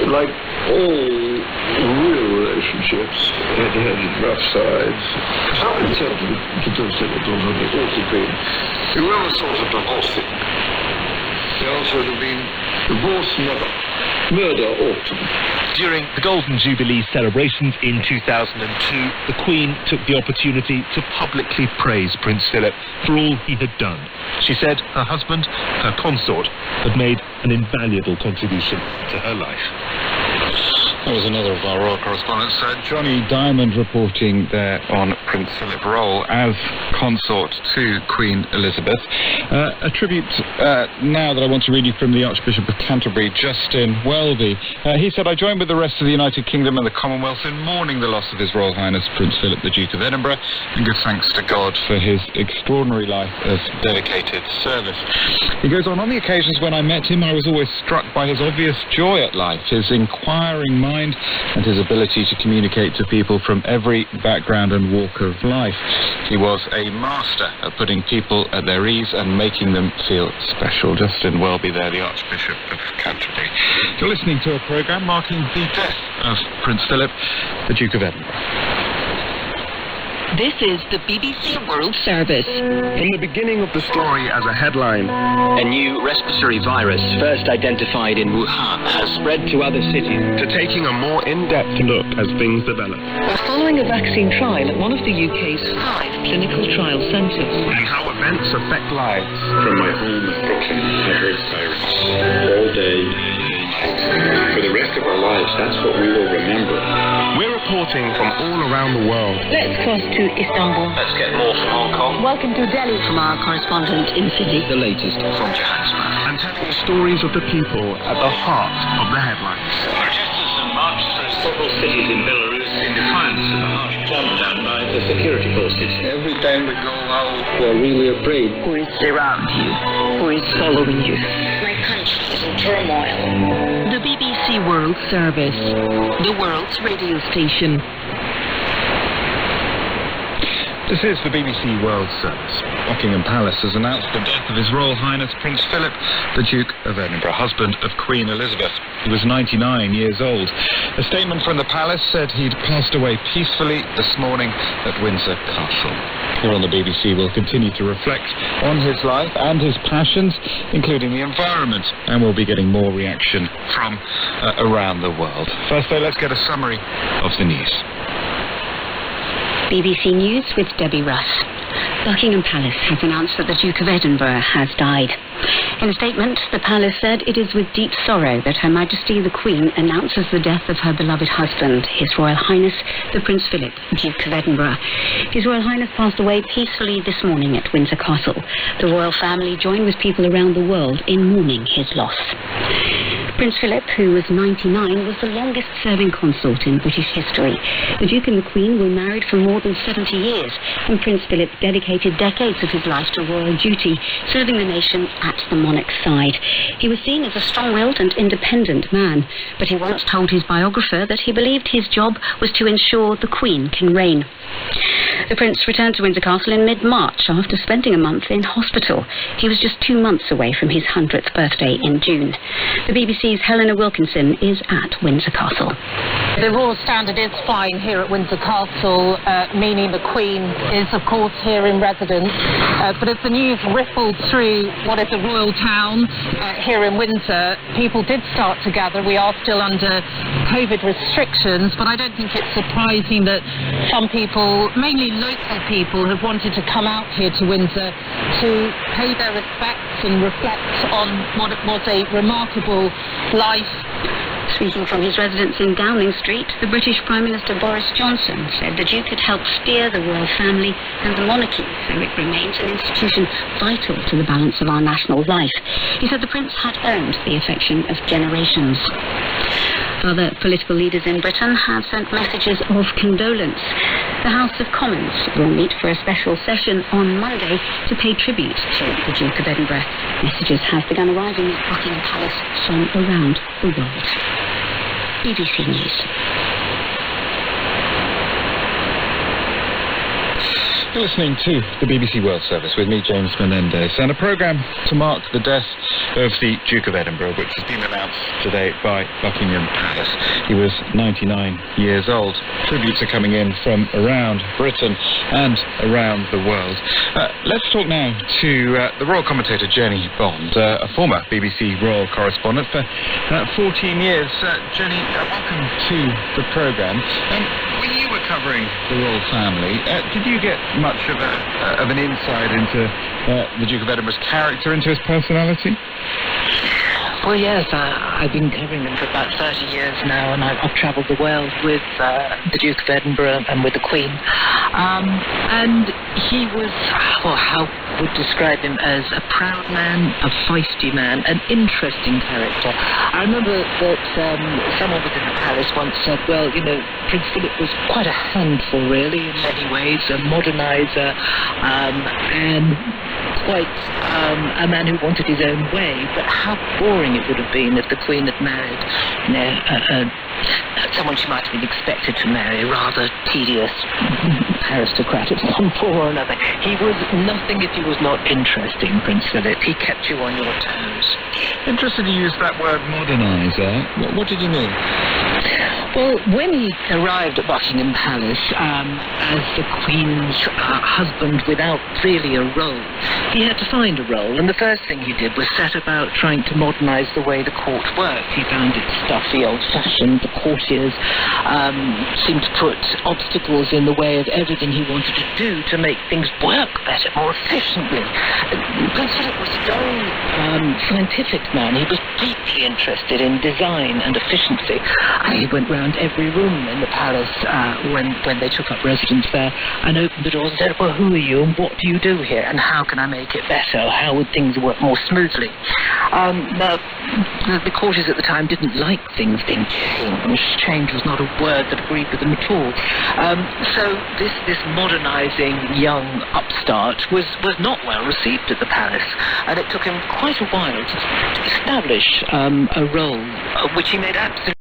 like all real relationships, it had rough sides. Some except the Prince Philip was on the awful thing. Whoever thought of divorcing? The answer would have been divorce never. Murder often. During the Golden Jubilee celebrations in 2002, the Queen took the opportunity to publicly praise Prince Philip for all he had done. She said her husband, her consort, had made an invaluable contribution to her life. That was another of our royal correspondents, Johnny Diamond, reporting there on Prince Philip's role as consort to Queen Elizabeth. A tribute now that I want to read you from the Archbishop of Canterbury, Justin Welby. He said, I join with the rest of the United Kingdom and the Commonwealth in mourning the loss of His Royal Highness Prince Philip, the Duke of Edinburgh, and give thanks to God for his extraordinary life of dedicated service. He goes on the occasions when I met him, I was always struck by his obvious joy at life, his inquiring mind, and his ability to communicate to people from every background and walk of life. He was a master at putting people at their ease and making them feel special. Justin Welby there, the Archbishop of Canterbury. You're listening to a programme marking the death of Prince Philip, the Duke of Edinburgh. This is the BBC World Service. From the beginning of the story as a headline, a new respiratory virus, first identified in Wuhan, has spread to other cities, to taking a more in-depth look as things develop. We're following a vaccine trial at one of the UK's 5 clinical trial centres. And how events affect lives. From my home in Brooklyn, I heard sirens all day, all night. For the rest of our lives, that's what we will remember. We're reporting from all around the world. Let's cross to Istanbul. Let's get more from Hong Kong. Welcome to Delhi from our correspondent in Sydney. The latest from Johannesburg. And telling the stories of the people at the heart of the headlines. Protesters have marched through several cities in Belarus in defiance of the harsh clampdown by the security forces. Every time we go out, we're really afraid. Who is around you? Who is following you? My country is in turmoil. The BBC World Service, the world's radio station. This is the BBC World Service. Buckingham Palace has announced the death of His Royal Highness Prince Philip, the Duke of Edinburgh, husband of Queen Elizabeth. He was 99 years old. A statement from the palace said he'd passed away peacefully this morning at Windsor Castle. Here on the BBC, we'll continue to reflect on his life and his passions, including the environment, and we'll be getting more reaction from around the world. First, though, let's get a summary of the news. BBC News with Debbie Russ. Buckingham Palace has announced that the Duke of Edinburgh has died. In a statement, the palace said it is with deep sorrow that Her Majesty the Queen announces the death of her beloved husband, His Royal Highness the Prince Philip, Duke of Edinburgh. His Royal Highness passed away peacefully this morning at Windsor Castle. The royal family joined with people around the world in mourning his loss. Prince Philip, who was 99, was the longest-serving consort in British history. The Duke and the Queen were married for more than 70 years, and Prince Philip dedicated decades of his life to royal duty, serving the nation at the monarch's side. He was seen as a strong-willed and independent man, but he once told his biographer that he believed his job was to ensure the Queen can reign. The Prince returned to Windsor Castle in mid-March after spending a month in hospital. He was just 2 months away from his 100th birthday in June. The BBC's Helena Wilkinson is at Windsor Castle. The Royal Standard is flying here at Windsor Castle, meaning the Queen is, of course, here in residence. But as the news rippled through what is a royal town here in Windsor, people did start to gather. We are still under COVID restrictions, but I don't think it's surprising that some people, mainly local people, have wanted to come out here to Windsor to pay their respects and reflect on what was a remarkable life. Speaking from his residence in Downing Street, the British Prime Minister Boris Johnson said the Duke had helped steer the royal family and the monarchy, so it remains an institution vital to the balance of our national life. He said the Prince had earned the affection of generations. Other political leaders in Britain have sent messages of condolence. The House of Commons will meet for a special session on Monday to pay tribute to the Duke of Edinburgh. Messages have begun arriving at Buckingham Palace from around the world. BBC News. You're listening to the BBC World Service with me, James Menendez, and a programme to mark the death of the Duke of Edinburgh, which has been announced today by Buckingham Palace. He was 99 years old. Tributes are coming in from around Britain and around the world. Let's talk now to the royal commentator Jenny Bond, a former BBC royal correspondent for 14 years. Jenny, welcome to the programme. When you were covering the royal family, did you get much of an insight into the Duke of Edinburgh's character, into his personality? Well, yes, I've been covering them for about 30 years now, and I've travelled the world with the Duke of Edinburgh and with the Queen. And he was, well, how would describe him as a proud man, a feisty man, an interesting character. I remember that someone within the palace once said, well, you know, Prince Philip was quite a handful, really, in many ways, a moderniser, and quite a man who wanted his own way, but how boring it would have been if the Queen had married, you know, someone she might have been expected to marry, a rather tedious aristocrat of some form or another. He was nothing if he was not interesting, Prince Philip. He kept you on your toes. Interesting to use that word moderniser. What did you mean? Well, when he arrived at Buckingham Palace as the Queen's husband without really a role, he had to find a role, and the first thing he did was set about trying to modernise the way the court worked. He found it stuffy, old-fashioned. The courtiers seemed to put obstacles in the way of everything he wanted to do to make things work better, more efficiently. Prince Philip was a very scientific man. He was deeply interested in design and efficiency. He went round every room in the palace when they took up residence there and opened the doors and said, well, who are you and what do you do here and how can I make it better? How would things work more smoothly? Now, the courtiers at the time didn't like things being changed. Change was not a word that agreed with them at all. So this modernising young upstart was not well received at the palace, and it took him quite a while to establish a role which he made absolutely